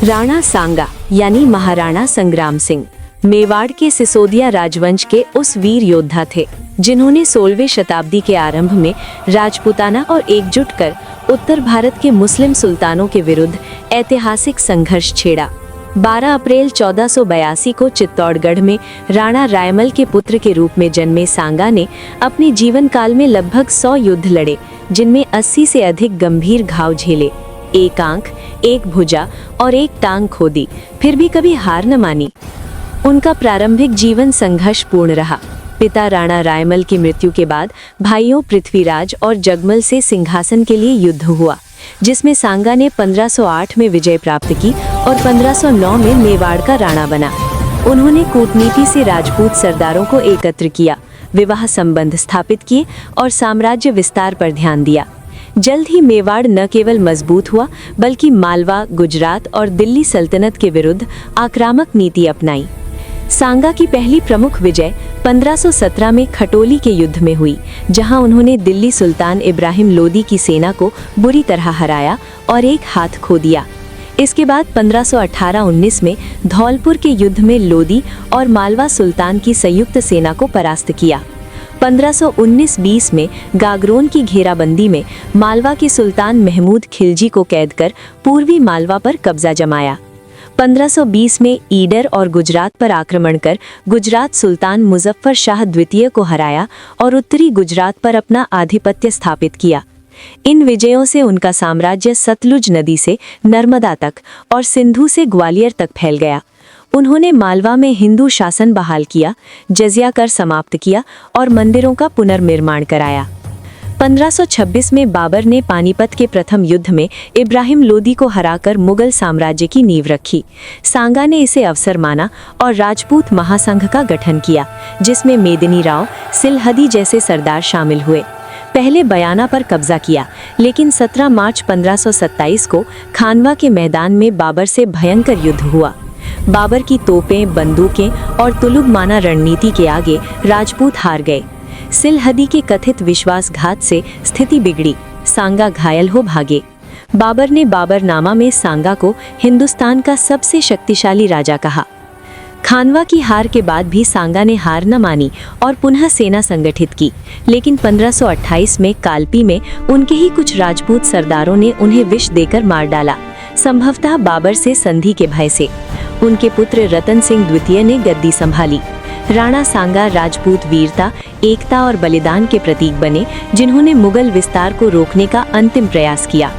राणा सांगा यानी महाराणा संग्राम सिंह मेवाड़ के सिसोदिया राजवंश के उस वीर योद्धा थे जिन्होंने 16वीं शताब्दी के आरंभ में राजपूताना और एकजुट कर उत्तर भारत के मुस्लिम सुल्तानों के विरुद्ध ऐतिहासिक संघर्ष छेड़ा। 12 अप्रैल 1482 को चित्तौड़गढ़ में राणा रायमल के पुत्र के रूप में जन्मे सांगा ने अपने जीवन काल में लगभग 100 युद्ध लड़े, जिनमें 80 से अधिक गंभीर घाव झेले। एक आंख, एक भुजा और एक टांग खो दी, फिर भी कभी हार न मानी। उनका प्रारंभिक जीवन संघर्षपूर्ण रहा। पिता राणा रायमल की मृत्यु के बाद भाइयों पृथ्वीराज और जगमल से सिंहासन के लिए युद्ध हुआ, जिसमें सांगा ने 1508 में विजय प्राप्त की और 1509 में मेवाड़ का राणा बना। उन्होंने कूटनीति से राजपूत सरदारों को एकत्र किया, विवाह संबंध स्थापित किए और साम्राज्य विस्तार पर ध्यान दिया। जल्द ही मेवाड़ न केवल मजबूत हुआ बल्कि मालवा, गुजरात और दिल्ली सल्तनत के विरुद्ध आक्रामक नीति अपनाई। सांगा की पहली प्रमुख विजय 1517 में खटोली के युद्ध में हुई, जहां उन्होंने दिल्ली सुल्तान इब्राहिम लोदी की सेना को बुरी तरह हराया और एक हाथ खो दिया। इसके बाद 1518-19 में धौलपुर के युद्ध में लोदी और मालवा सुल्तान की संयुक्त सेना को परास्त किया। 1519-20 में गागरोन की घेराबंदी में मालवा के सुल्तान महमूद खिलजी को कैद कर पूर्वी मालवा पर कब्जा जमाया। 1520 में ईडर और गुजरात पर आक्रमण कर गुजरात सुल्तान मुजफ्फर शाह द्वितीय को हराया और उत्तरी गुजरात पर अपना आधिपत्य स्थापित किया। इन विजयों से उनका साम्राज्य सतलुज नदी से नर्मदा तक और सिंधु से ग्वालियर तक फैल गया। उन्होंने मालवा में हिंदू शासन बहाल किया, जजिया कर समाप्त किया और मंदिरों का पुनर्निर्माण कराया। 1526 में बाबर ने पानीपत के प्रथम युद्ध में इब्राहिम लोदी को हराकर मुगल साम्राज्य की नींव रखी। सांगा ने इसे अवसर माना और राजपूत महासंघ का गठन किया, जिसमें मेदिनी राव, सिलहदी जैसे सरदार शामिल हुए। पहले बयाना पर कब्जा किया, लेकिन 17 मार्च 1527 को खानवा के मैदान में बाबर से भयंकर युद्ध हुआ। बाबर की तोपें, बंदूकें और तुलुगमाना रणनीति के आगे राजपूत हार गए। सिलहदी के कथित विश्वासघात से स्थिति बिगड़ी, सांगा घायल हो भागे। बाबर ने बाबरनामा में सांगा को हिंदुस्तान का सबसे शक्तिशाली राजा कहा। खानवा की हार के बाद भी सांगा ने हार न मानी और पुनः सेना संगठित की, लेकिन 1528 में कालपी में उनके ही कुछ राजपूत सरदारों ने उन्हें विष देकर मार डाला, संभवतः बाबर से संधि के भय से। उनके पुत्र रतन सिंह द्वितीय ने गद्दी संभाली। राणा सांगा राजपूत वीरता, एकता और बलिदान के प्रतीक बने, जिन्होंने मुगल विस्तार को रोकने का अंतिम प्रयास किया।